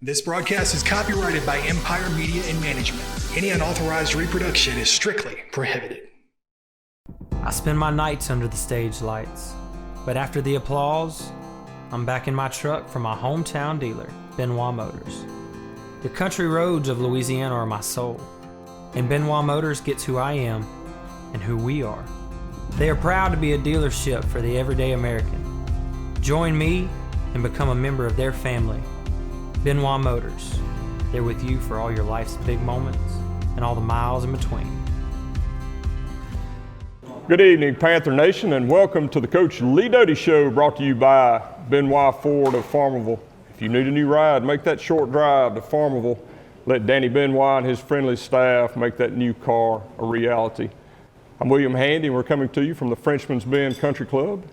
This broadcast is copyrighted by Empire Media and Management. Any unauthorized reproduction is strictly prohibited. I spend my nights under the stage lights, but after the applause, I'm back in my truck from my hometown dealer, Benoit Motors. The country roads of Louisiana are my soul, and Benoit Motors gets who I am and who we are. They are proud to be a dealership for the everyday American. Join me and become a member of their family. Benoit Motors. They're with you for all your life's big moments and all the miles in between. Good evening, Panther Nation, and welcome to the Coach Lee Doty Show, brought to you by Benoit Ford of Farmerville. If you need a new ride, make that short drive to Farmerville. Let Danny Benoit and his friendly staff make that new car a reality. I'm William Handy, and we're coming to you from the Frenchman's Bend Country Club.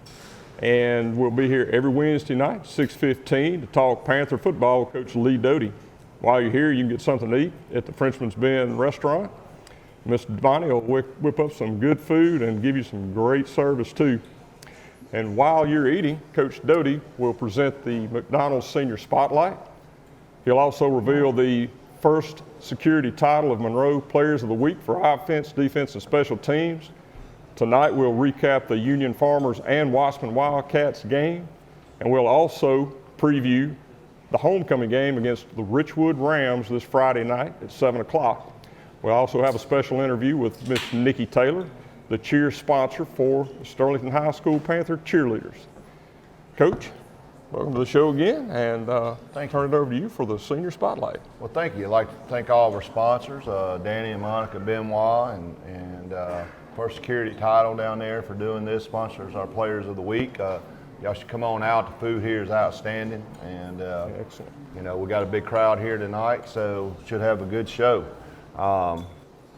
And we'll be here every Wednesday night, 6:15, to talk Panther football with Coach Lee Doty. While you're here, you can get something to eat at the Frenchman's Bend restaurant. Mr. Devani will whip up some good food and give you some great service too. And while you're eating, Coach Doty will present the McDonald Senior Spotlight. He'll also reveal the first security title of Monroe Players of the Week for offense, defense, and special teams. Tonight we'll recap the Union Farmers and Wasserman Wildcats game, and we'll also preview the homecoming game against the Richwood Rams this Friday night at 7 o'clock. We'll also have a special interview with Miss Nikki Taylor, the cheer sponsor for the Sterlington High School Panther cheerleaders. Coach, welcome to the show again, and turn it over to you for the Senior Spotlight. Well, thank you. I'd like to thank all of our sponsors, Danny and Monica Benoit, and First Security Title down there for doing this. Sponsors our Players of the Week. Y'all should come on out. The food here is outstanding, and Excellent. You know, we got a big crowd here tonight, so should have a good show. What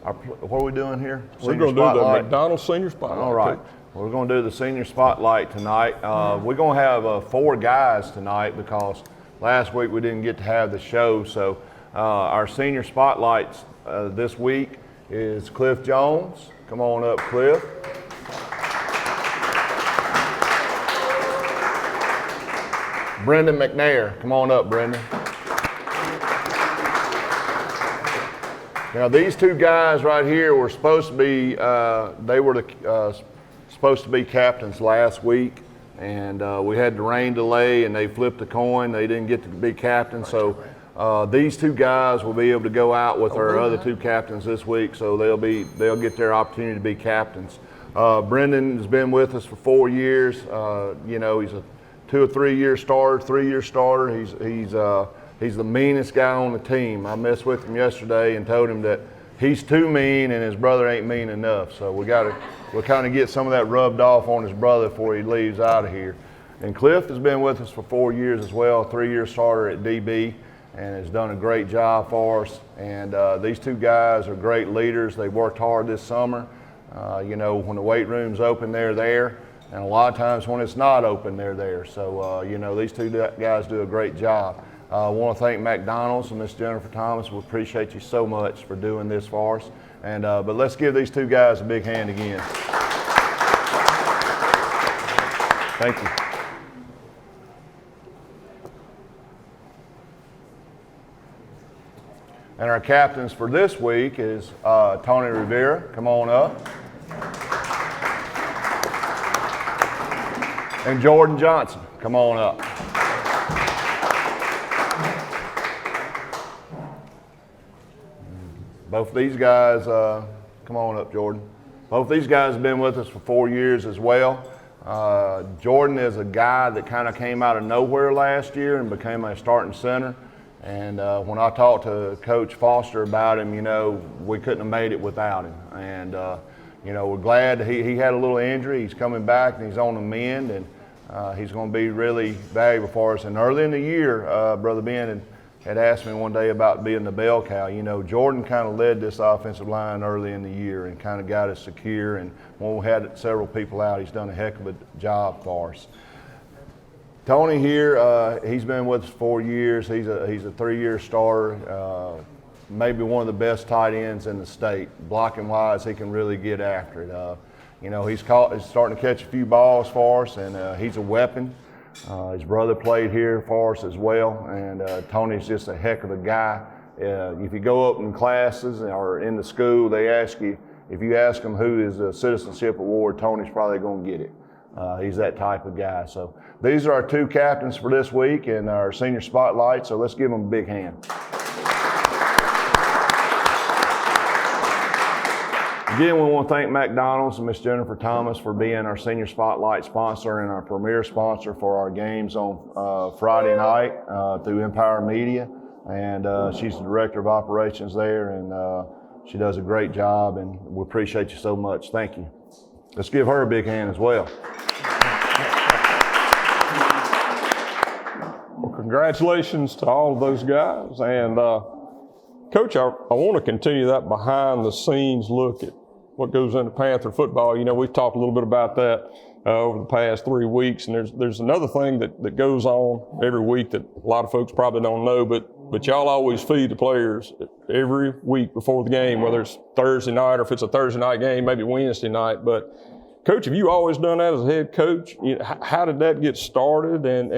are we doing here? We're going to do the McDonald Senior Spotlight. All right. Coach. We're going to do the Senior Spotlight tonight. We're going to have 4 guys tonight because last week we didn't get to have the show. So our Senior Spotlights this week is Cliff Jones. Come on up, Cliff. Brendan McNair. Come on up, Brendan. Now these 2 guys right here were supposed to be, supposed to be captains last week, and we had the rain delay and they flipped the coin. They didn't get to be captains, so these 2 guys will be able to go out with our other 2 captains this week, so they'll get their opportunity to be captains. Brendan has been with us for 4 years. You know, he's a 2 or 3 year starter, 3-year starter. He's the meanest guy on the team. I messed with him yesterday and told him that he's too mean and his brother ain't mean enough. So we'll kind of get some of that rubbed off on his brother before he leaves out of here. And Cliff has been with us for 4 years as well, 3-year starter at DB, and has done a great job for us. And these 2 guys are great leaders. They worked hard this summer. You know, when the weight room's open, they're there. And a lot of times when it's not open, they're there. So, you know, these 2 guys do a great job. I want to thank McDonald's and Miss Jennifer Thomas. We appreciate you so much for doing this for us. And but let's give these 2 guys a big hand again. Thank you. And our captains for this week is Tony Rivera. Come on up. And Jordan Johnson. Come on up. Both these guys, come on up, Jordan. Both these guys have been with us for 4 years as well. Jordan is a guy that kind of came out of nowhere last year and became a starting center. And when I talked to Coach Foster about him, you know, we couldn't have made it without him. And, you know, we're glad he had a little injury. He's coming back and he's on the mend, and he's going to be really valuable for us. And early in the year, Brother Ben had asked me one day about being the bell cow. You know, Jordan kind of led this offensive line early in the year and kind of got us secure. And when we had several people out, he's done a heck of a job for us. Tony here, he's been with us 4 years. He's a 3-year starter, maybe one of the best tight ends in the state. Blocking wise, he can really get after it. You know, he's starting to catch a few balls for us, and he's a weapon. His brother played here for us as well, and Tony's just a heck of a guy. If you go up in classes or in the school, they ask you, if you ask them who is a citizenship award, Tony's probably going to get it. He's that type of guy. So these are our 2 captains for this week and our senior spotlight, so let's give them a big hand. Again, we want to thank McDonald's and Miss Jennifer Thomas for being our senior spotlight sponsor and our premier sponsor for our games on Friday night through Empire Media. And she's the director of operations there, and she does a great job, and we appreciate you so much. Thank you. Let's give her a big hand as well. Well, congratulations to all of those guys. And Coach, I want to continue that behind the scenes look at what goes into Panther football. You know, we've talked a little bit about that over the past 3 weeks, and there's another thing that goes on every week that a lot of folks probably don't know, but y'all always feed the players every week before the game, whether it's Thursday night or if it's a Thursday night game, maybe Wednesday night. But Coach, have you always done that as a head coach? You know, how did that get started, and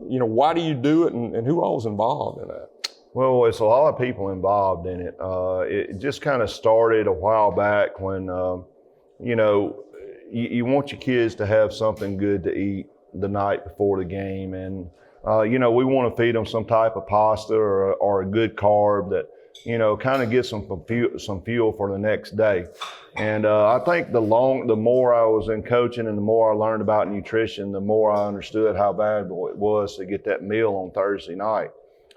you know, why do you do it, and who all is involved in that? Well, it's a lot of people involved in it. It just kind of started a while back when, you know, you want your kids to have something good to eat the night before the game. And, you know, we want to feed them some type of pasta or a good carb that, you know, kind of gets them some fuel for the next day. And I think the more I was in coaching and the more I learned about nutrition, the more I understood how valuable it was to get that meal on Thursday night.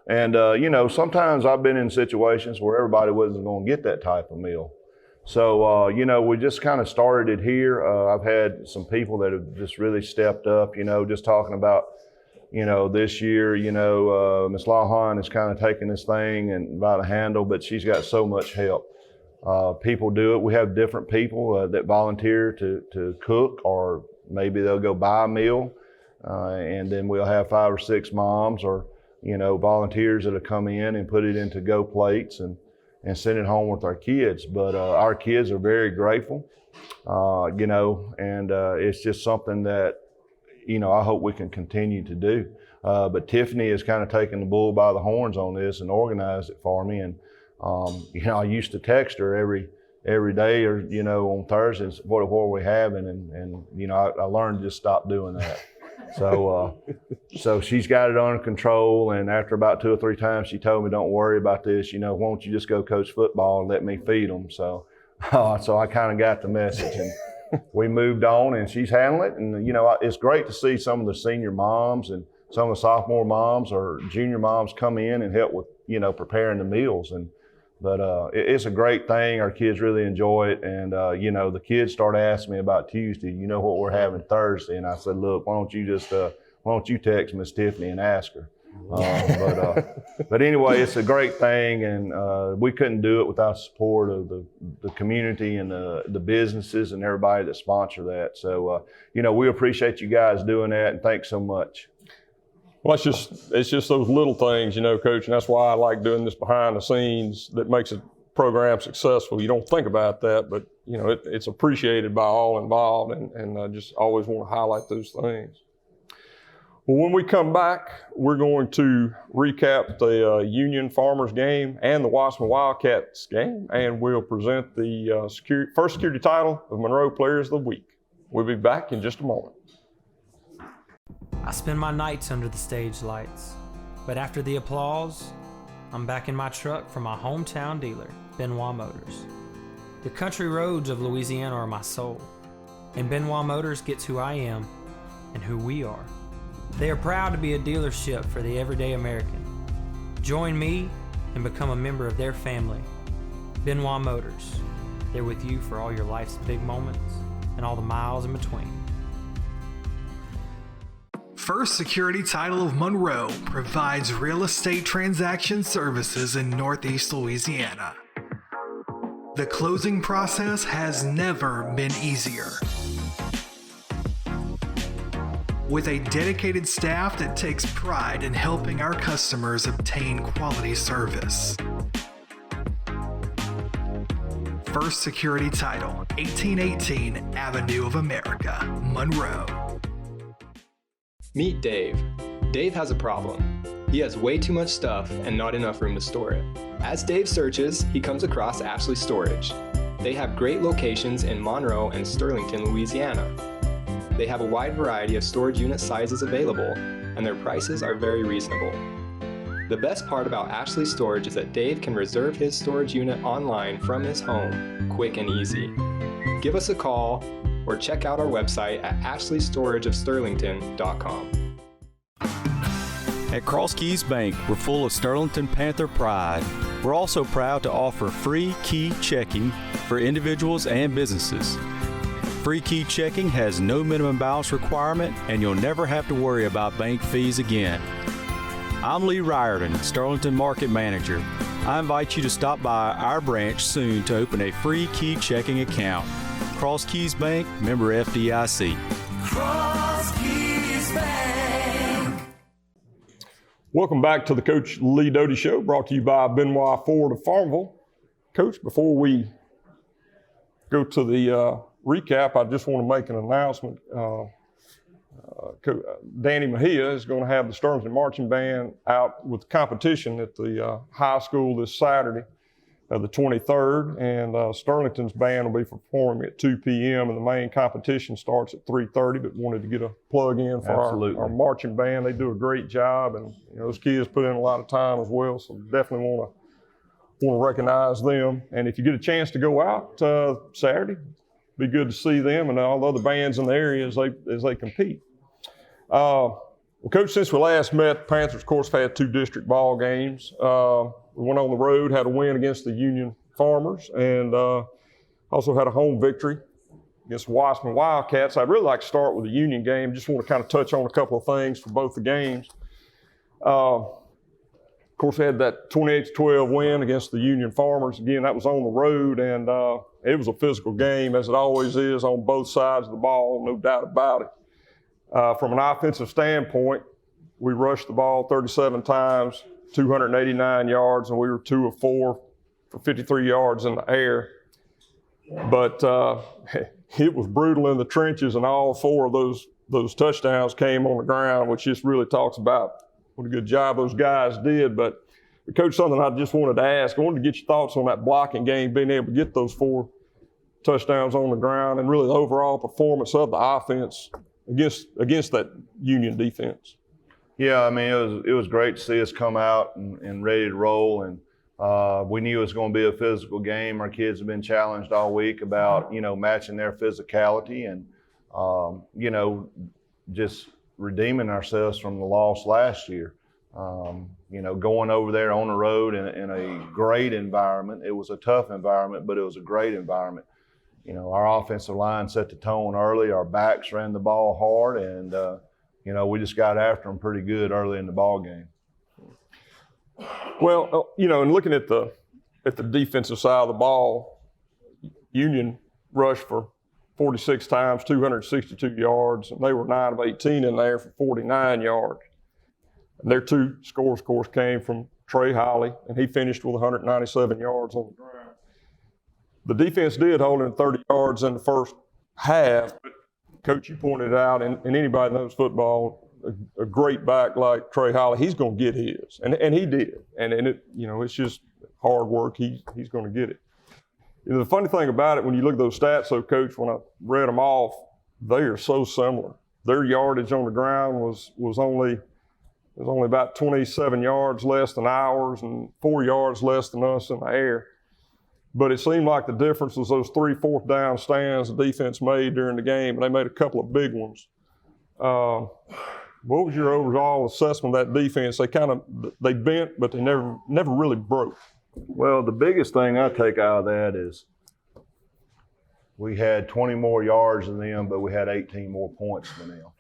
And, you know, sometimes I've been in situations where everybody wasn't going to get that type of meal. So, you know, we just kind of started it here. I've had some people that have just really stepped up, you know, just talking about, you know, this year, you know, Ms. Lawhon is kind of taking this thing and by the handle, but she's got so much help. People do it. We have different people that volunteer to cook, or maybe they'll go buy a meal, and then we'll have 5 or 6 moms or, you know, volunteers that'll come in and put it into Go plates and send it home with our kids. But our kids are very grateful, you know, and it's just something that, you know, I hope we can continue to do. But Tiffany has kind of taken the bull by the horns on this and organized it for me. And, you know, I used to text her every day, or, you know, on Thursdays, what are we having? And you know, I learned to just stop doing that. So she's got it under control, and after about 2 or 3 times, she told me, "Don't worry about this. You know, won't you just go coach football and let me feed them?" So I kind of got the message, and we moved on, and she's handling it. And you know, it's great to see some of the senior moms and some of the sophomore moms or junior moms come in and help with, you know, preparing the meals. But it's a great thing. Our kids really enjoy it. And, you know, the kids started asking me about Tuesday, you know what we're having Thursday? And I said, look, why don't you text Miss Tiffany and ask her? But anyway, it's a great thing. And we couldn't do it without the support of the community and the businesses and everybody that sponsor that. So, you know, we appreciate you guys doing that, and thanks so much. Well, it's just those little things, you know, Coach, and that's why I like doing this behind the scenes that makes a program successful. You don't think about that, but, you know, it's appreciated by all involved, and I just always want to highlight those things. Well, when we come back, we're going to recap the Union Farmers game and the Wasserman Wildcats game, and we'll present the first security title of Monroe Players of the Week. We'll be back in just a moment. I spend my nights under the stage lights, but after the applause, I'm back in my truck from my hometown dealer, Benoit Motors. The country roads of Louisiana are my soul, and Benoit Motors gets who I am and who we are. They are proud to be a dealership for the everyday American. Join me and become a member of their family. Benoit Motors, they're with you for all your life's big moments and all the miles in between. First Security Title of Monroe provides real estate transaction services in Northeast Louisiana. The closing process has never been easier. With a dedicated staff that takes pride in helping our customers obtain quality service. First Security Title, 1818 Avenue of America, Monroe. Meet Dave. Dave has a problem. He has way too much stuff and not enough room to store it. As Dave searches, he comes across Ashley Storage. They have great locations in Monroe and Sterlington, Louisiana. They have a wide variety of storage unit sizes available, and their prices are very reasonable. The best part about Ashley Storage is that Dave can reserve his storage unit online from his home, quick and easy. Give us a call or check out our website at ashleystorageofsterlington.com. At Cross Keys Bank, we're full of Sterlington Panther pride. We're also proud to offer free key checking for individuals and businesses. Free key checking has no minimum balance requirement, and you'll never have to worry about bank fees again. I'm Lee Riordan, Sterlington Market Manager. I invite you to stop by our branch soon to open a free key checking account. Cross Keys Bank, member FDIC. Cross Keys Bank. Welcome back to the Coach Lee Doty Show, brought to you by Benoit Ford of Farmville. Coach, before we go to the recap, I just want to make an announcement. Danny Mejia is going to have the Sterlington Marching Band out with competition at the high school this Saturday, the 23rd, and Sterlington's band will be performing at 2 p.m. and the main competition starts at 3:30, but wanted to get a plug in for our marching band. They do a great job, and those kids put in a lot of time as well, so definitely want to recognize them. And if you get a chance to go out Saturday, be good to see them and all the other bands in the area as they compete. Well, Coach, since we last met, the Panthers, of course, have had 2 district ball games. We went on the road, had a win against the Union Farmers, and also had a home victory against the Wasserman Wildcats. I'd really like to start with the Union game. Just want to kind of touch on a couple of things for both the games. Of course, we had that 28-12 win against the Union Farmers. Again, that was on the road, and it was a physical game, as it always is on both sides of the ball, no doubt about it. From an offensive standpoint, we rushed the ball 37 times, 289 yards, and we were 2 of 4 for 53 yards in the air. But it was brutal in the trenches, and all 4 of those touchdowns came on the ground, which just really talks about what a good job those guys did. But Coach, something I just wanted to ask, I wanted to get your thoughts on that blocking game, being able to get those 4 touchdowns on the ground, and really the overall performance of the offense against that Union defense. Yeah, I mean, it was great to see us come out and ready to roll, and we knew it was going to be a physical game. Our kids have been challenged all week about, matching their physicality and, just redeeming ourselves from the loss last year. Going over there on the road in a great environment. It was a tough environment, but it was a great environment. Our offensive line set the tone early. Our backs ran the ball hard, and we just got after them pretty good early in the ball game. Well, and looking at the defensive side of the ball, Union rushed for 46 times, 262 yards, and they were 9 of 18 in there for 49 yards. And their 2 scores, of course, came from Trey Holly, and he finished with 197 yards on the ground. The defense did hold him 30 yards in the first half, but Coach, you pointed out, and anybody knows football, a great back like Trey Holly, he's going to get his, and he did. And it, it's just hard work. He's going to get it. The funny thing about it, when you look at those stats, though, Coach, when I read them off, they are so similar. Their yardage on the ground was only about 27 yards less than ours and 4 yards less than us in the air. But it seemed like the difference was those 3 fourth down stands the defense made during the game, and they made a couple of big ones. What was your overall assessment of that defense? They bent, but they never really broke. Well, the biggest thing I take out of that is we had 20 more yards than them, but we had 18 more points than them.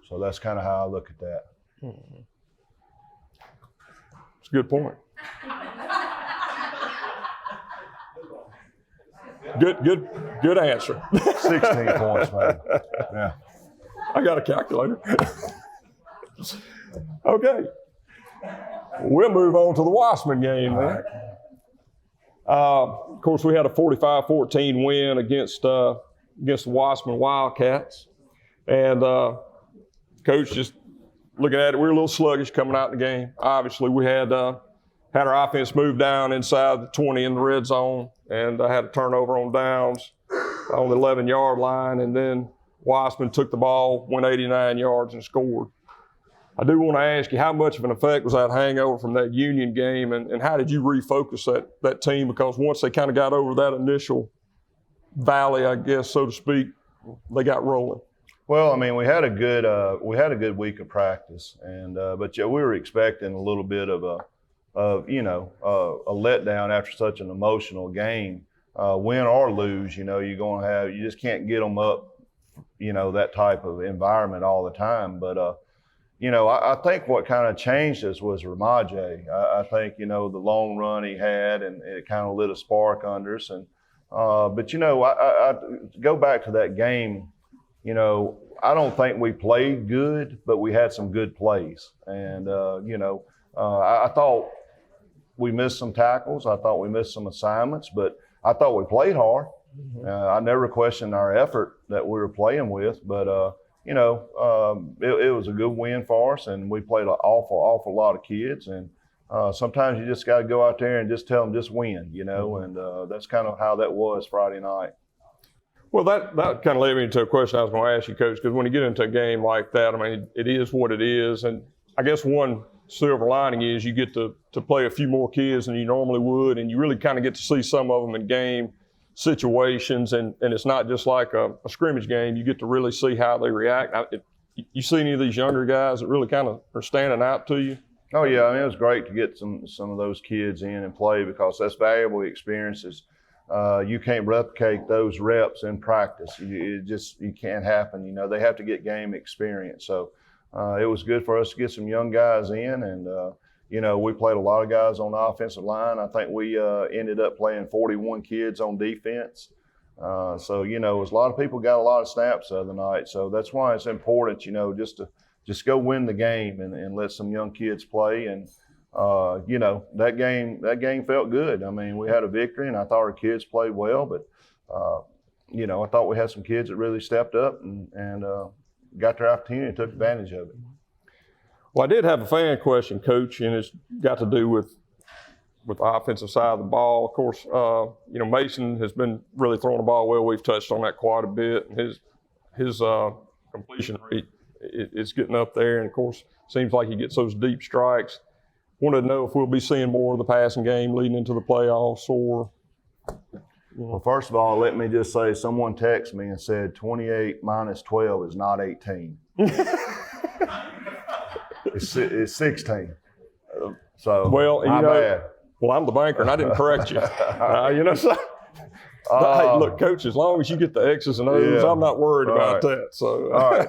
So that's kind of how I look at that. It's a good point. Good answer. 16 points, man. Yeah. I got a calculator. Okay. We'll move on to the Wasserman game then. Right. Of course, we had a 45-14 win against the Wasserman Wildcats. And Coach, just looking at it, we were a little sluggish coming out in the game. Obviously, we had our offense move down inside the 20 in the red zone, and I had a turnover on downs on the 11-yard line, and then Weissman took the ball, went 89 yards, and scored. I do want to ask you, how much of an effect was that hangover from that Union game, and how did you refocus that team? Because once they kind of got over that initial valley, I guess, so to speak, they got rolling. Well, I mean, we had a good week of practice, and but yeah, we were expecting a little bit of a letdown after such an emotional game. Win or lose, you just can't get them up, that type of environment all the time. But I think what kind of changed us was Ramaje. I think the long run he had, and it kind of lit a spark under us. And but I go back to that game. I don't think we played good, but we had some good plays. And, I thought we missed some tackles. I thought we missed some assignments, but I thought we played hard. I never questioned our effort that we were playing with, but, it was a good win for us, and we played an awful lot of kids. And sometimes you just got to go out there and just tell them just win, and that's kind of how that was Friday night. Well, that kind of led me into a question I was going to ask you, Coach, because when you get into a game like that, I mean, it is what it is. And I guess one silver lining is you get to play a few more kids than you normally would, and you really kind of get to see some of them in game situations. And it's not just like a scrimmage game. You get to really see how they react. You see any of these younger guys that really kind of are standing out to you? Oh, yeah. I mean, it was great to get some of those kids in and play, because that's valuable experiences. You can't replicate those reps in practice. You can't happen. They have to get game experience. So it was good for us to get some young guys in, and we played a lot of guys on the offensive line. I think we ended up playing 41 kids on defense. So it was a lot of people got a lot of snaps the other night. So that's why it's important, just go win the game and let some young kids play. And that game felt good. I mean, we had a victory, and I thought our kids played well, but I thought we had some kids that really stepped up and got their opportunity and took advantage of it. Well, I did have a fan question, Coach, and it's got to do with the offensive side of the ball. Of course, Mason has been really throwing the ball well. We've touched on that quite a bit, and his completion rate it's getting up there, and of course, seems like he gets those deep strikes. Wanted to know if we'll be seeing more of the passing game leading into the playoffs, or. Well, first of all, let me just say, someone texted me and said 28 minus 12 is not 18. It's 16. So, well, bad. Well, I'm the banker, and I didn't correct you. Hey, look, Coach, as long as you get the X's and O's, I'm not worried about that. So, all right.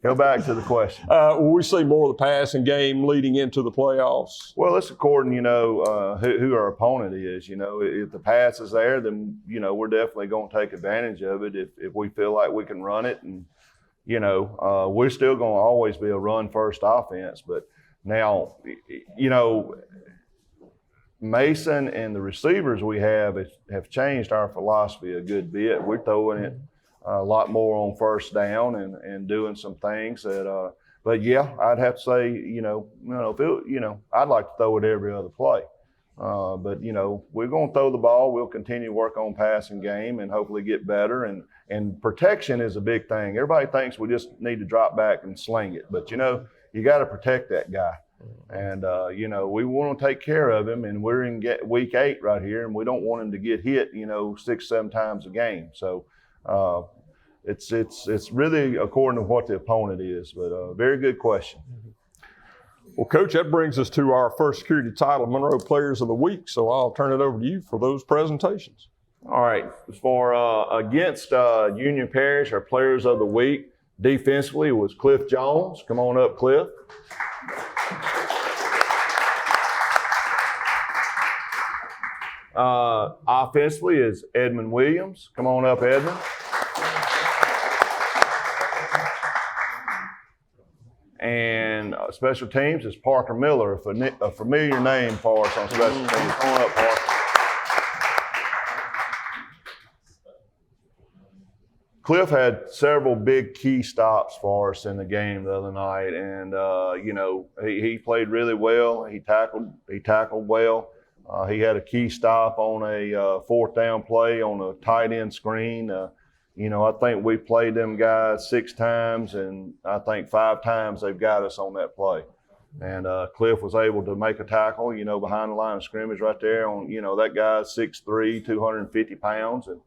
Go back to the question. Will we see more of the passing game leading into the playoffs? Well, it's according, who our opponent is. If the pass is there, then, we're definitely going to take advantage of it if we feel like we can run it. And, we're still going to always be a run-first offense. But now, Mason and the receivers we have changed our philosophy a good bit. We're throwing it a lot more on first down and doing some things that. But yeah, I'd have to say, I'd like to throw it every other play. But we're going to throw the ball. We'll continue to work on passing game and hopefully get better. And protection is a big thing. Everybody thinks we just need to drop back and sling it, but you got to protect that guy. And, we want to take care of him, and we're in week 8 right here, and we don't want him to get hit, 6-7 times a game. So it's really according to what the opponent is, but very good question. Well, Coach, that brings us to our first security title, Monroe Players of the Week, so I'll turn it over to you for those presentations. All right. For against Union Parish, our Players of the Week, defensively was Cliff Jones. Come on up, Cliff. Offensively is Edmund Williams. Come on up, Edmund. And special teams is Parker Miller, a familiar name for us on special teams. Come on up, Parker. Cliff had several big key stops for us in the game the other night, and he played really well. He tackled well. He had a key stop on a fourth down play on a tight end screen. I think we played them guys 6 times, and I think 5 times they've got us on that play. And Cliff was able to make a tackle, behind the line of scrimmage right there on, that guy's 6'3", 250 pounds. And,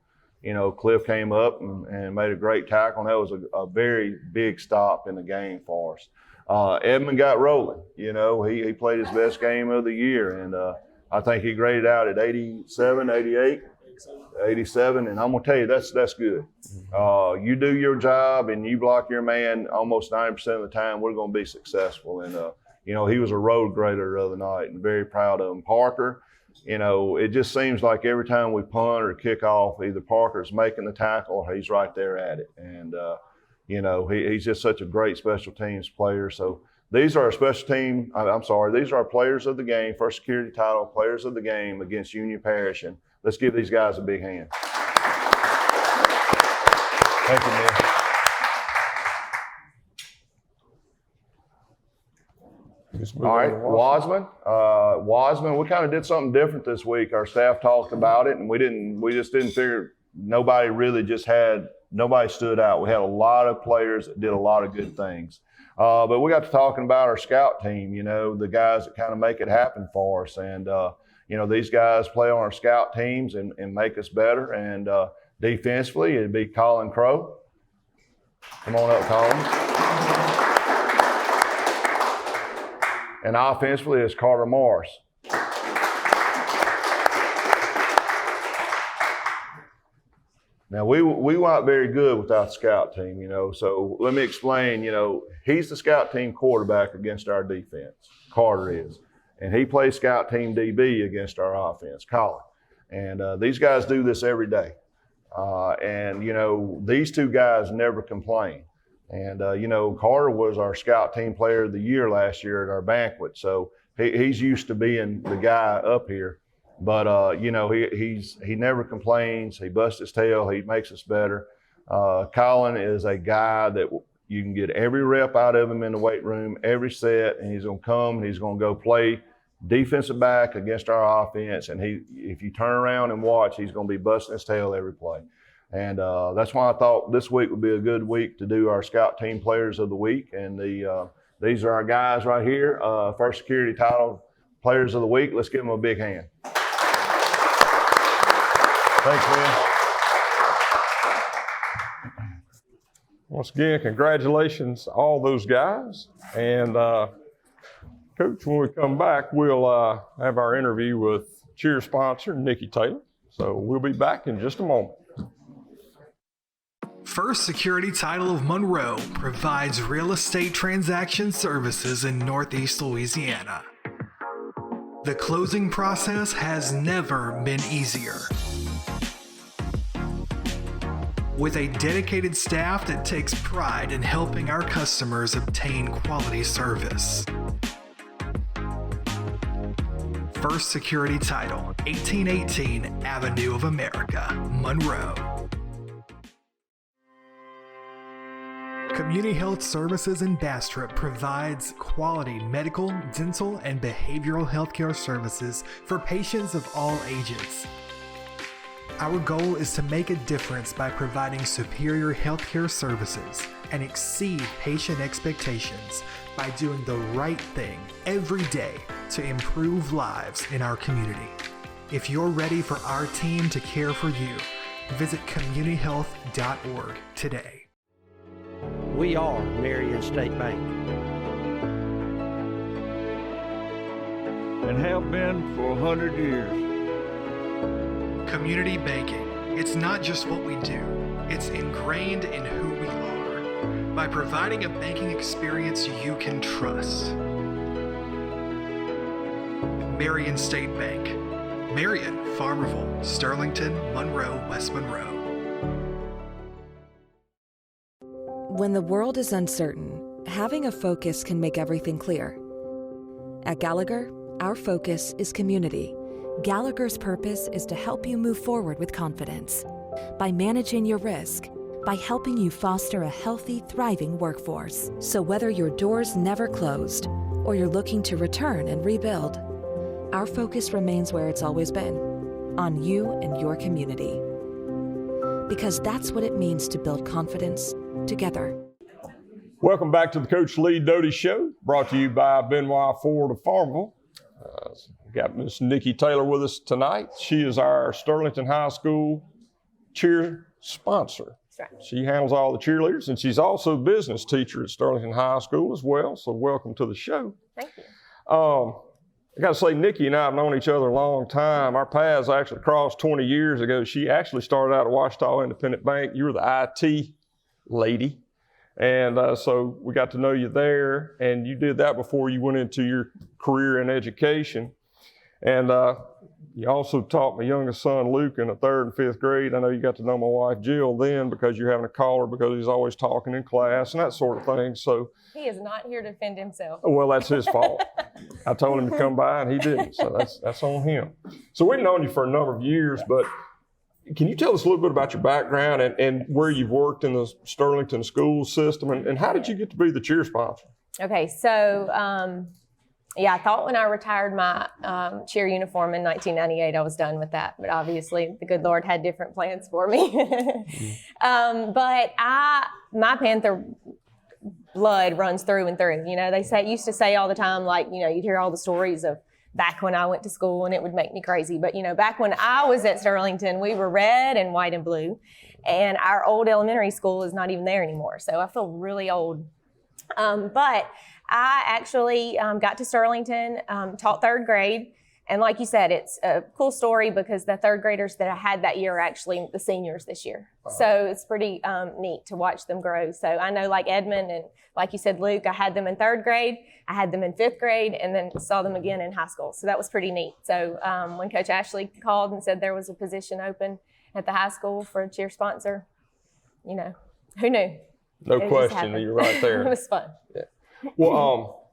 Cliff came up and made a great tackle, and that was a very big stop in the game for us. Edmund got rolling. He played his best game of the year, and I think he graded out at 87, 88. 87, and I'm gonna tell you that's good. You do your job and you block your man almost 90% of the time, we're gonna be successful. And he was a road grader the other night, and very proud of him. Parker, it just seems like every time we punt or kick off, either Parker's making the tackle or he's right there at it. And he's just such a great special teams player. So these are our these are our players of the game, first security title players of the game against Union Parish. And let's give these guys a big hand. Thank you, man. All right, Wasman. Wasman, we kind of did something different this week. Our staff talked about it, and we just didn't figure, nobody stood out. We had a lot of players that did a lot of good things. But we got to talking about our scout team, the guys that kind of make it happen for us. And, these guys play on our scout teams and make us better. And defensively, it'd be Colin Crow. Come on up, Colin. And offensively, it's Carter Morris. Now, we weren't very good without the scout team, so let me explain, he's the scout team quarterback against our defense. Carter is. And he plays scout team DB against our offense, Colin. And these guys do this every day. These two guys never complain. And, Carter was our scout team player of the year last year at our banquet. So he's used to being the guy up here. But, he never complains. He busts his tail. He makes us better. Colin is a guy that you can get every rep out of him in the weight room, every set, and he's going to come and he's going to go play defensive back against our offense. And if you turn around and watch, he's going to be busting his tail every play. And that's why I thought this week would be a good week to do our scout team players of the week. And these are our guys right here, first security title players of the week. Let's give them a big hand. Thanks, man. Once again, congratulations to all those guys. And Coach, when we come back, we'll have our interview with cheer sponsor, Nikki Taylor. So we'll be back in just a moment. First Security Title of Monroe provides real estate transaction services in Northeast Louisiana. The closing process has never been easier. With a dedicated staff that takes pride in helping our customers obtain quality service. First Security Title, 1818 Avenue of America, Monroe. Community Health Services in Bastrop provides quality medical, dental, and behavioral healthcare services for patients of all ages. Our goal is to make a difference by providing superior healthcare services and exceed patient expectations by doing the right thing every day to improve lives in our community. If you're ready for our team to care for you, visit communityhealth.org today. We are Marion State Bank. And have been for 100 years. Community banking. It's not just what we do, it's ingrained in who we are. By providing a banking experience you can trust. Marion State Bank. Marion, Farmerville, Sterlington, Monroe, West Monroe. When the world is uncertain, having a focus can make everything clear. At Gallagher, our focus is community. Gallagher's purpose is to help you move forward with confidence by managing your risk, by helping you foster a healthy, thriving workforce. So whether your doors never closed or you're looking to return and rebuild, our focus remains where it's always been, on you and your community. Because that's what it means to build confidence together. Welcome back to the Coach Lee Doty Show, brought to you by Benoit Ford of Farmville. We've got Miss Nikki Taylor with us tonight. She is our Sterlington High School cheer sponsor. That's right. She handles all the cheerleaders, and she's also a business teacher at Sterlington High School as well, so welcome to the show. Thank you. I got to say, Nikki and I have known each other a long time. Our paths actually crossed 20 years ago. She actually started out at Ouachita Independent Bank. You were the IT lady. And so we got to know you there, and you did that before you went into your career in education. And you also taught my youngest son, Luke, in the 3rd and 5th grade. I know you got to know my wife, Jill, then because you're having to call her because he's always talking in class and that sort of thing. So he is not here to defend himself. Well, that's his fault. I told him to come by, and he didn't, so that's on him. So we've known you for a number of years, but can you tell us a little bit about your background and where you've worked in the Sterlington school system, and how did you get to be the cheer sponsor? Okay, so I thought when I retired my cheer uniform in 1998, I was done with that. But obviously, the good Lord had different plans for me. But my Panther blood runs through and through. You know, used to say all the time, like, you know, you'd hear all the stories of back when I went to school, and it would make me crazy. But, you know, back when I was at Sterlington, we were red and white and blue. And our old elementary school is not even there anymore. So I feel really old. But I actually got to Sterlington, taught 3rd grade. And like you said, it's a cool story because the 3rd graders that I had that year are actually the seniors this year. Wow. So it's pretty neat to watch them grow. So I know, like Edmund and like you said, Luke, I had them in 3rd grade, I had them in 5th grade, and then saw them again in high school. So that was pretty neat. So when Coach Ashley called and said there was a position open at the high school for a cheer sponsor, you know, who knew? No question, you're right there. It was fun. Yeah. Well,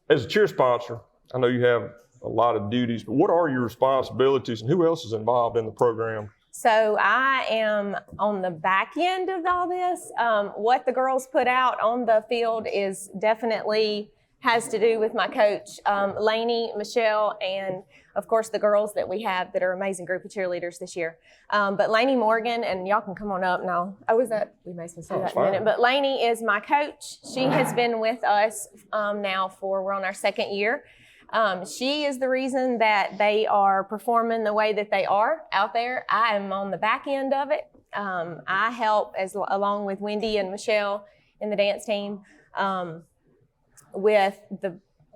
as a cheer sponsor, I know you have a lot of duties, but what are your responsibilities, and who else is involved in the program? So I am on the back end of all this. What the girls put out on the field is definitely has to do with my coach, Lanie, Michelle, and of course the girls that we have that are an amazing group of cheerleaders this year. But Lanie Morgan, and y'all can come on up now. We may as well say that in a minute. But Lanie is my coach. She has been with us now we're on our 2nd year. She is the reason that they are performing the way that they are out there. I am on the back end of it. I help along with Wendy and Michelle in the dance team with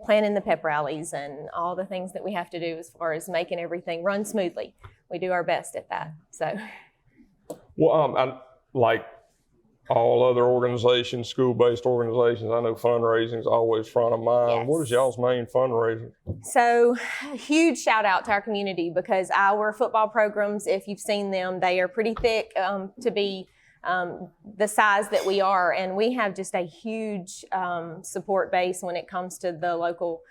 planning the pep rallies and all the things that we have to do as far as making everything run smoothly. We do our best at that. So, well, I like all other organizations, school-based organizations, I know fundraising is always front of mind. Yes. What is y'all's main fundraiser? So, huge shout out to our community because our football programs, if you've seen them, they are pretty thick to be the size that we are. And we have just a huge support base when it comes to the local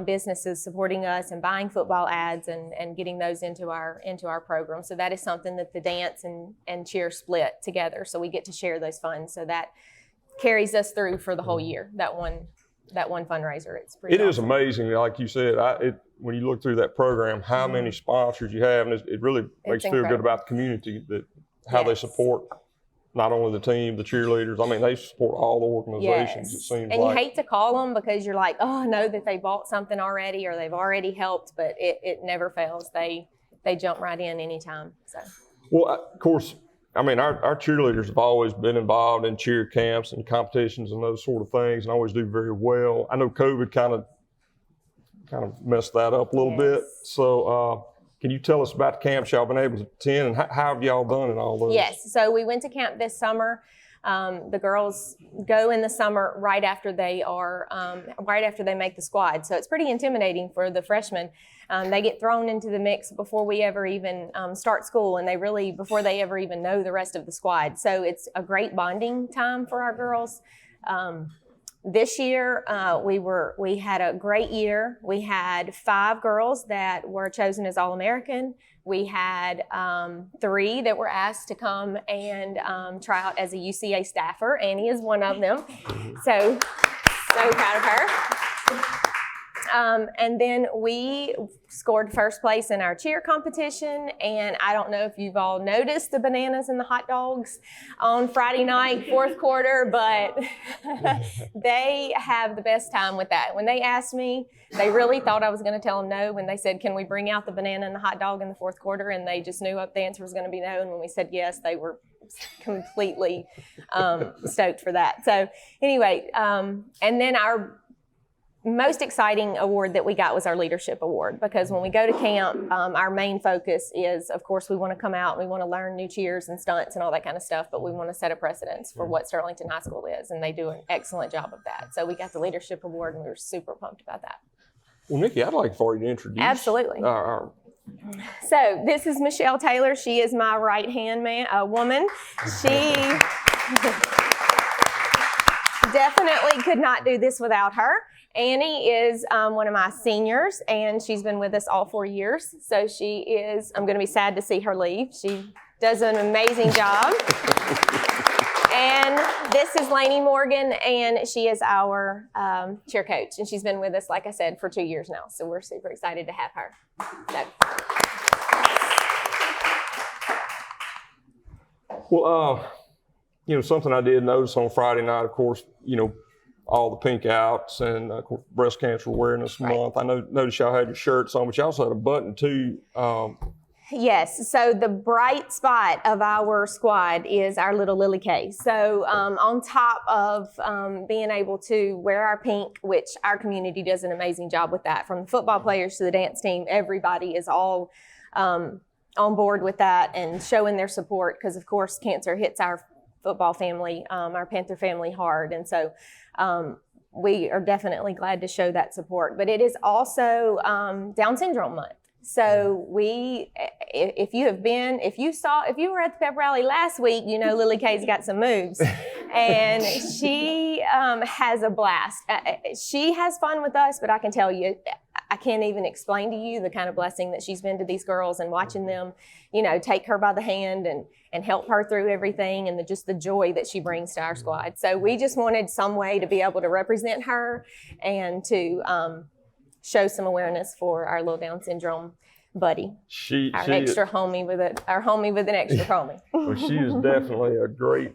businesses supporting us and buying football ads and getting those into our program. So that is something that the dance and cheer split together. So we get to share those funds. So that carries us through for the whole year, that one fundraiser. It's pretty awesome. Is amazing, like you said, when you look through that program, how many sponsors you have, and it really makes you feel good about the community, that how they support not only the team, the cheerleaders. I mean, they support all the organizations, it seems and you hate to call them because you're like, oh, I know that they bought something already or they've already helped, but it never fails. They jump right in anytime. So. Well, of course, I mean, our cheerleaders have always been involved in cheer camps and competitions and those sort of things and always do very well. I know COVID kind of messed that up a little bit. So, can you tell us about the camps y'all been able to attend and how have y'all done in all those? Yes, so we went to camp this summer. The girls go in the summer right after they make the squad. So it's pretty intimidating for the freshmen. They get thrown into the mix before we ever even start school, and before they ever even know the rest of the squad. So it's a great bonding time for our girls. This year, we had a great year. We had 5 girls that were chosen as All-American. We had 3 that were asked to come and try out as a UCA staffer. Annie is one of them. So proud of her. And then we scored first place in our cheer competition. And I don't know if you've all noticed the bananas and the hot dogs on Friday night, fourth quarter, but they have the best time with that. When they asked me, they really thought I was going to tell them no when they said, can we bring out the banana and the hot dog in the fourth quarter? And they just knew the answer was going to be no. And when we said yes, they were completely stoked for that. So anyway, and then our most exciting award that we got was our leadership award, because when we go to camp, our main focus is, of course, we want to come out and we want to learn new cheers and stunts and all that kind of stuff, but we want to set a precedence for what Sterlington High School is, and they do an excellent job of that. So we got the leadership award, and we were super pumped about that. Well, Nikki, I'd like for you to introduce. Absolutely. So this is Michelle Taylor. She is my right-hand woman. She definitely could not do this without her. Annie is one of my seniors, and she's been with us all 4 years. So I'm going to be sad to see her leave. She does an amazing job. And this is Lanie Morgan, and she is our cheer coach. And she's been with us, like I said, for 2 years now. So we're super excited to have her. Well, something I did notice on Friday night, of course, all the pink outs and of course, Breast Cancer Awareness Month. I noticed y'all had your shirts on, but you also had a button too. Yes, so the bright spot of our squad is our little Lily K. So on top of being able to wear our pink, which our community does an amazing job with that, from the football players to the dance team, everybody is all on board with that and showing their support, because of course cancer hits our football family, our Panther family hard. And so we are definitely glad to show that support. But it is also Down Syndrome Month. So if you were at the pep rally last week, Lily K's got some moves, and she has a blast. She has fun with us, but I can tell you, I can't even explain to you the kind of blessing that she's been to these girls, and watching them, take her by the hand and help her through everything, and just the joy that she brings to our squad. So we just wanted some way to be able to represent her and to show some awareness for our little Down syndrome buddy, our homie with an extra homie. Well, she is definitely a great.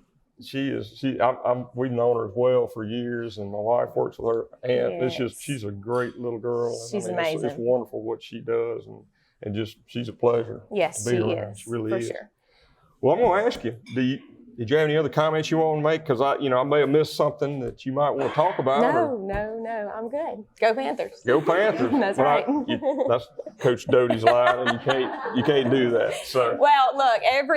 We've known her as well for years, and my wife works with her aunt. Yes. She's a great little girl. She's amazing. It's wonderful what she does, and just she's a pleasure. Yes, to be she around. is. She really is. Sure. Well, I'm going to ask you, did you have any other comments you want to make? Because I may have missed something that you might want to talk about. No, I'm good. Go Panthers. Go Panthers. That's right. That's Coach Doty's line, and you can't do that. So. Well, look, our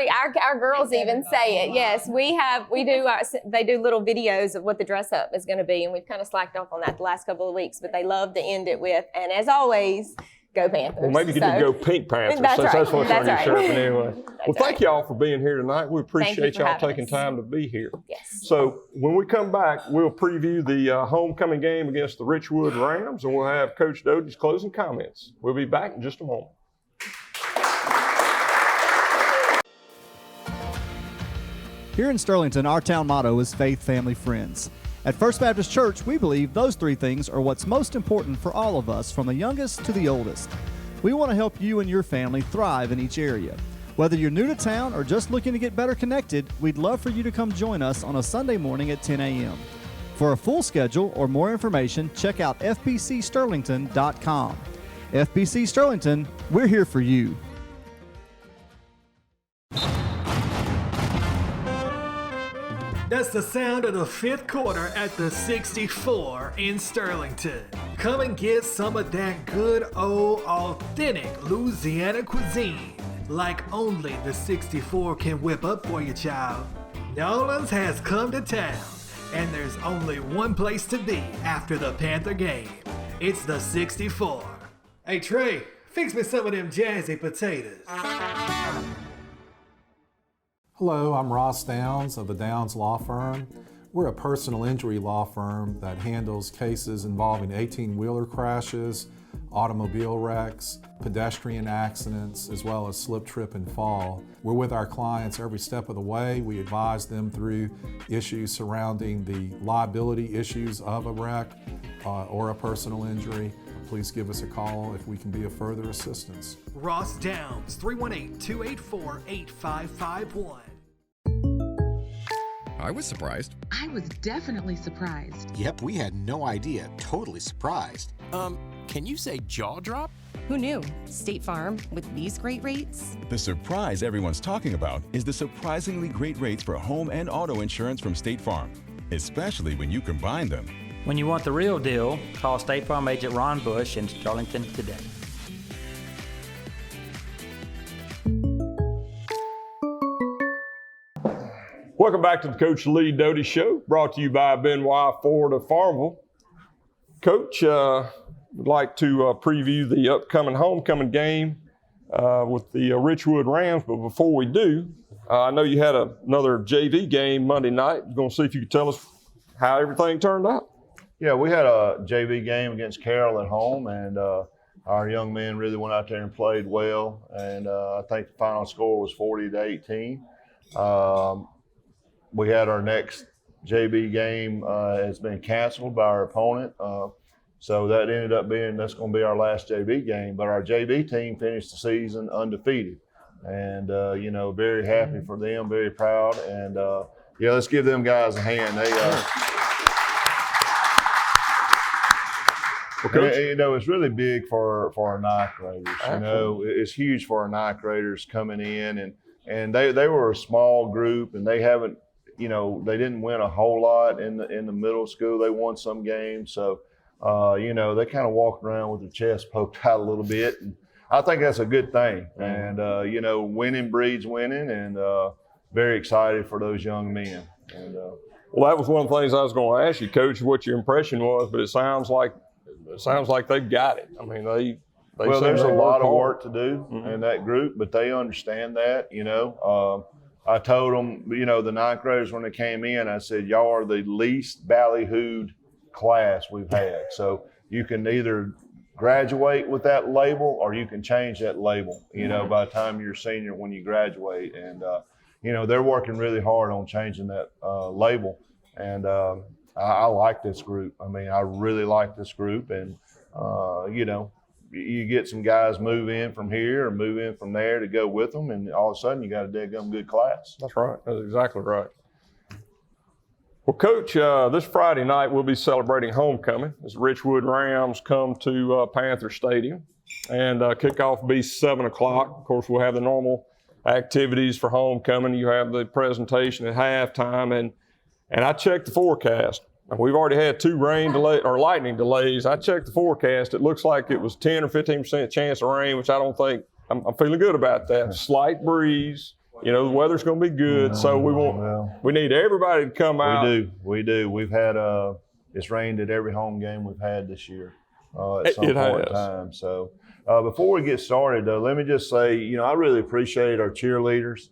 girls even say it. Yes, they do little videos of what the dress up is going to be, and we've kind of slacked off on that the last couple of weeks. But they love to end it with, and as always, go Panthers. Well, maybe you could go Pink Panthers, that's since right. that's what's on your shirt. But anyway. Well, thank you y'all for being here tonight. We appreciate y'all taking time to be here. Yes. So when we come back, we'll preview the homecoming game against the Richwood Rams, and we'll have Coach Doty's closing comments. We'll be back in just a moment. Here in Sterlington, our town motto is Faith, Family, Friends. At First Baptist Church, we believe those 3 things are what's most important for all of us, from the youngest to the oldest. We want to help you and your family thrive in each area. Whether you're new to town or just looking to get better connected, we'd love for you to come join us on a Sunday morning at 10 a.m. For a full schedule or more information, check out fbcsterlington.com. FBC Sterlington, we're here for you. That's the sound of the 5th quarter at the 64 in Sterlington. Come and get some of that good old authentic Louisiana cuisine, like only the 64 can whip up for you, child. Nolan's has come to town, and there's only one place to be after the Panther game. It's the 64. Hey Trey, fix me some of them jazzy potatoes. Hello, I'm Ross Downs of the Downs Law Firm. We're a personal injury law firm that handles cases involving 18-wheeler crashes, automobile wrecks, pedestrian accidents, as well as slip, trip, and fall. We're with our clients every step of the way. We advise them through issues surrounding the liability issues of a wreck or a personal injury. Please give us a call if we can be of further assistance. Ross Downs, 318-284-8551. I was surprised. I was definitely surprised. Yep, we had no idea. Totally surprised. Can you say jaw drop? Who knew? State Farm, with these great rates? The surprise everyone's talking about is the surprisingly great rates for home and auto insurance from State Farm, especially when you combine them. When you want the real deal, call State Farm agent Ron Bush in Sterlington today. Welcome back to the Coach Lee Doty Show, brought to you by Benoit Ford of Farmville. Coach, would like to preview the upcoming homecoming game with the Richwood Rams, but before we do, I know you had another JV game Monday night. I'm going to see if you could tell us how everything turned out. Yeah, we had a JV game against Carroll at home, and our young men really went out there and played well, and I think the final score was 40-18. We had our next JV game has been canceled by our opponent. So that ended up that's going to be our last JV game. But our JV team finished the season undefeated. And, very happy for them, very proud. And, let's give them guys a hand. It's really big for our ninth graders. It's huge for our ninth graders coming in. And they were a small group, and they haven't, they didn't win a whole lot in the middle school. They won some games. So, they kind of walked around with their chest poked out a little bit. And I think that's a good thing. And, winning breeds winning, and very excited for those young men. And, well, that was one of the things I was going to ask you, Coach, what your impression was, but it sounds like they've got it. I mean, there's a lot of work to do in that group, but they understand that, I told them, the ninth graders when they came in, I said, y'all are the least ballyhooed class we've had. So you can either graduate with that label or you can change that label, by the time you're a senior when you graduate. And, they're working really hard on changing that label. And I like this group. I mean, I really like this group. And, you get some guys move in from here or move in from there to go with them, and all of a sudden you got a daggum good class. That's right. That's exactly right. Well, Coach, this Friday night we'll be celebrating homecoming as Richwood Rams come to Panther Stadium, and kickoff will be 7 o'clock. Of course, we'll have the normal activities for homecoming. You have the presentation at halftime, and I checked the forecast. We've already had 2 lightning delays. I checked the forecast. It looks like it was 10 or 15% chance of rain, which I don't think I'm feeling good about that. Slight breeze. The weather's going to be good, so we need everybody to come out. We do. We've had it's rained at every home game we've had this year at some point in time. So before we get started, though, let me just say, I really appreciate our cheerleaders.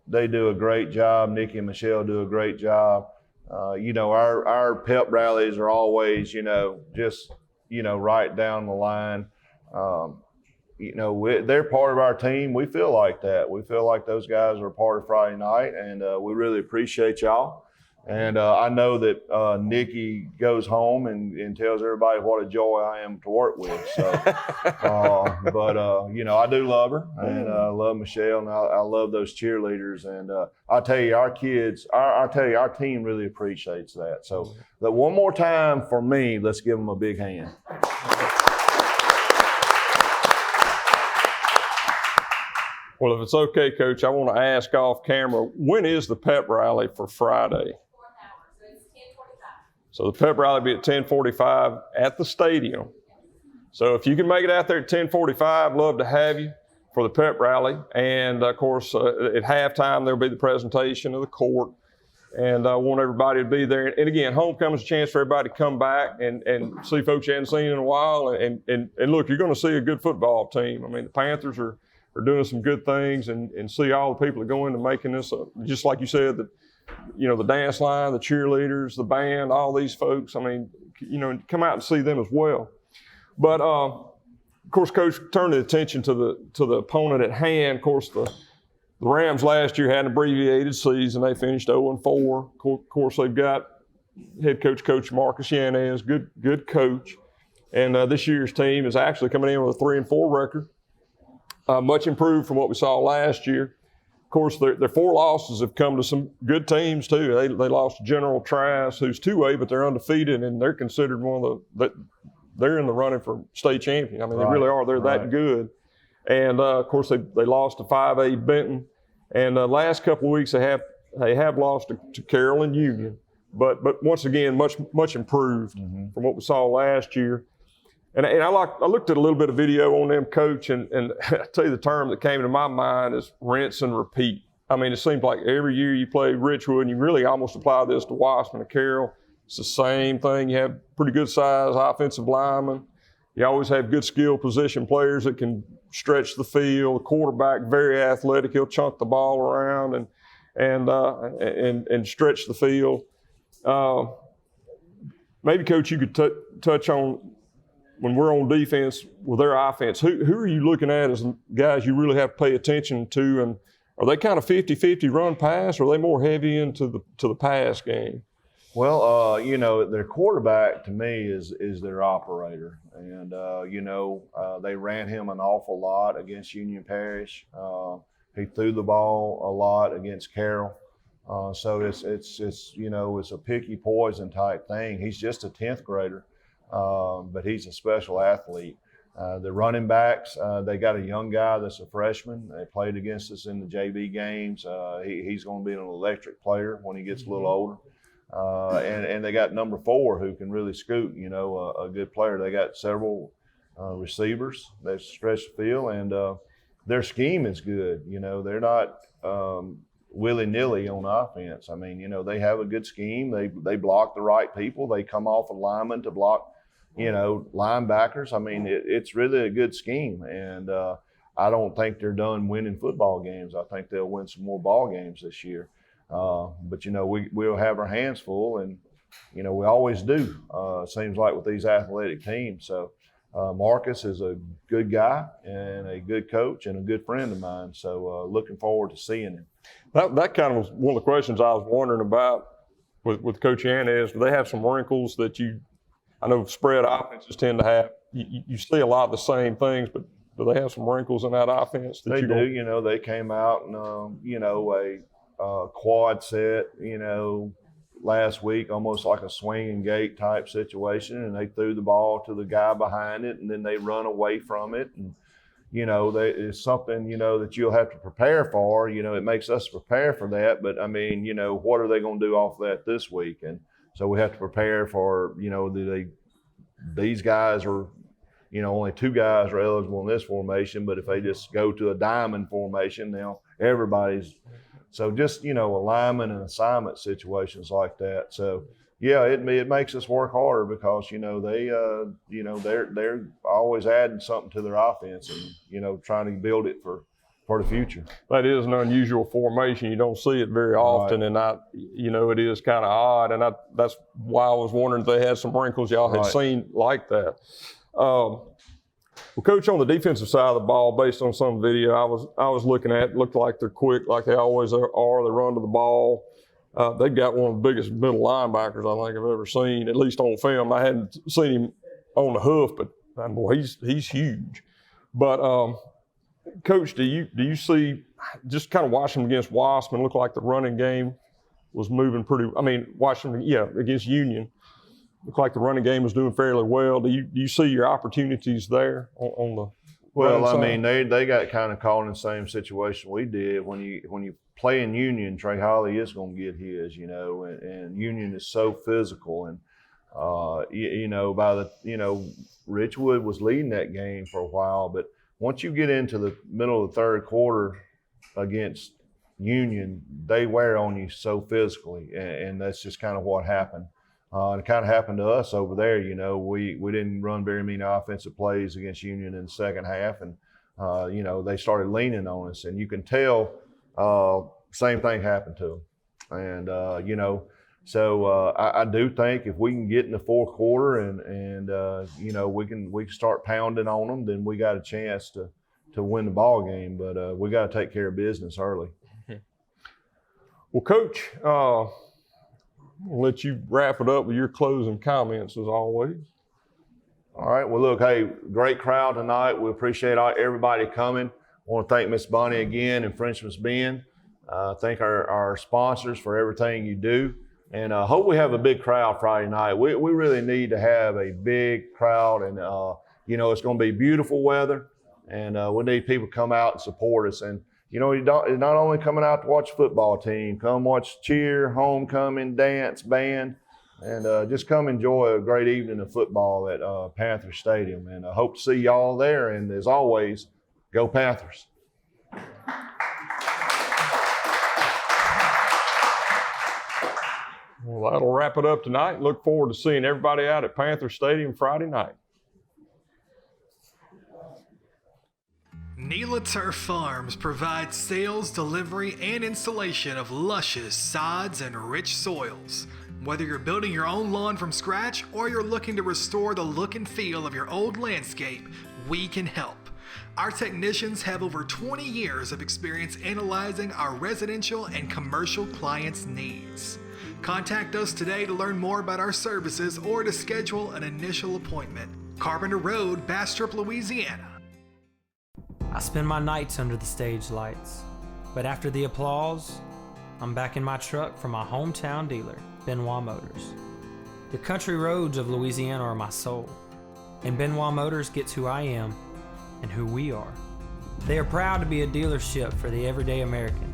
They do a great job. Nikki and Michelle do a great job. Our pep rallies are always, right down the line. They're part of our team. We feel like that. We feel like those guys are a part of Friday night, and we really appreciate y'all. And I know that Nikki goes home and tells everybody what a joy I am to work with. So, but I do love her, and I love Michelle, and I love those cheerleaders. And I'll tell you, our team really appreciates that. So, one more time for me, let's give them a big hand. Well, if it's okay, Coach, I want to ask off camera, when is the pep rally for Friday? So the pep rally will be at 10:45 at the stadium. So if you can make it out there at 10:45, love to have you for the pep rally. And of course, at halftime, there'll be the presentation of the court. And I want everybody to be there. And again, homecoming is a chance for everybody to come back and see folks you hadn't seen in a while. And look, you're going to see a good football team. I mean, the Panthers are doing some good things, and see all the people that go into making this, just like you said, the dance line, the cheerleaders, the band, all these folks. I mean, come out and see them as well. But of course, Coach turned the attention to the opponent at hand. Of course, the Rams last year had an abbreviated season. They finished 0-4. Of course, they've got head coach Marcus Yanez, good coach. And this year's team is actually coming in with a 3-4 record, much improved from what we saw last year. Of course, their 4 losses have come to some good teams too. They lost to General Trask, who's 2A, but they're undefeated, and they're considered they're in the running for state champion. I mean, They really are. They're that good. And of course, they lost to 5A Benton. And the last couple of weeks they have lost to Carroll and Union, but once again much improved from what we saw last year. And I looked at a little bit of video on them, Coach, and I tell you the term that came to my mind is rinse and repeat. I mean, it seems like every year you play Richwood, and you really almost apply this to Wiseman and Carroll. It's the same thing. You have pretty good size offensive linemen. You always have good skill position players that can stretch the field. The quarterback, very athletic. He'll chunk the ball around and stretch the field. Maybe, Coach, you could touch on when we're on defense with their offense. Who are you looking at as guys you really have to pay attention to? And are they kind of 50-50 run pass, or are they more heavy into the pass game? Well, their quarterback to me is their operator, and they ran him an awful lot against Union Parish. He threw the ball a lot against Carroll, so it's a picky poison type thing. He's just a 10th grader, but he's a special athlete. The running backs, they got a young guy that's a freshman. They played against us in the JV games. He's going to be an electric player when he gets a little older. And they got number 4 who can really scoot, a good player. They got several receivers that stretch the field, and their scheme is good. They're not willy-nilly on offense. I mean, they have a good scheme. They block the right people. They come off a lineman to block, linebackers. I mean, it's really a good scheme, and I don't think they're done winning football games. I think they'll win some more ball games this year. But we'll have our hands full, and we always do. Seems like with these athletic teams. So Marcus is a good guy and a good coach and a good friend of mine. So looking forward to seeing him. That kind of was one of the questions I was wondering about with Coach Yanez. Do they have some wrinkles that I know spread offenses tend to have? You see a lot of the same things, but do they have some wrinkles in that offense? They do. They came out and a quad set, last week, almost like a swinging gate type situation, and they threw the ball to the guy behind it, and then they run away from it. And, it's something, that you'll have to prepare for. It makes us prepare for that, but I mean, what are they going to do off that this week? And so we have to prepare for, these guys are, only 2 guys are eligible in this formation, but if they just go to a diamond formation, now everybody's. So just, alignment and assignment situations like that. So, yeah, it makes us work harder because, they're always adding something to their offense and, trying to build it for the future. That is an unusual formation. You don't see it very often, right. And it is kind of odd. And that's why I was wondering if they had some wrinkles y'all had seen like that. Well, Coach, on the defensive side of the ball, based on some video I was looking at, it looked like they're quick, like they always are. They run to the ball. They've got one of the biggest middle linebackers I think I've ever seen, at least on film. I hadn't seen him on the hoof, but boy, he's huge. But Coach, do you see, just kind of watching them against Wiseman, looked like the running game was moving against Union. Looked like the running game was doing fairly well. Do you see your opportunities there on the Well, I mean, they got kind of caught in the same situation we did. When you play in Union, Trey Holly is going to get his, and Union is so physical. And, Richwood was leading that game for a while. But once you get into the middle of the third quarter against Union, they wear on you so physically. And that's just kind of what happened. It kind of happened to us over there. We didn't run very many offensive plays against Union in the second half, and they started leaning on us, and you can tell same thing happened to them. And, so I do think if we can get in the fourth quarter and we can start pounding on them, then we got a chance to win the ball game. But we got to take care of business early. Well, Coach, I'll let you wrap it up with your closing comments as always. All right. Well, look, hey, great crowd tonight. We appreciate everybody coming. I want to thank Miss Bunny again and Frenchman's Ben. Thank our sponsors for everything you do. And hope we have a big crowd Friday night. We really need to have a big crowd. And, it's going to be beautiful weather. And we need people to come out and support us. And, you're not only coming out to watch a football team, come watch cheer, homecoming, dance, band, and just come enjoy a great evening of football at Panther Stadium. And I hope to see y'all there. And as always, go Panthers. Well, that'll wrap it up tonight. Look forward to seeing everybody out at Panther Stadium Friday night. Neela Turf Farms provides sales, delivery, and installation of luscious sods and rich soils. Whether you're building your own lawn from scratch or you're looking to restore the look and feel of your old landscape, we can help. Our technicians have over 20 years of experience analyzing our residential and commercial clients' needs. Contact us today to learn more about our services or to schedule an initial appointment. Carpenter Road, Bastrop, Louisiana. I spend my nights under the stage lights, but after the applause, I'm back in my truck from my hometown dealer, Benoit Motors. The country roads of Louisiana are my soul, and Benoit Motors gets who I am and who we are. They are proud to be a dealership for the everyday American.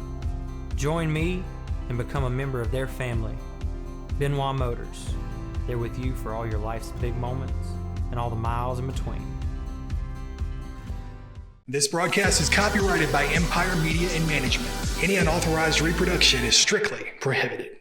Join me and become a member of their family. Benoit Motors, they're with you for all your life's big moments and all the miles in between. This broadcast is copyrighted by Empire Media and Management. Any unauthorized reproduction is strictly prohibited.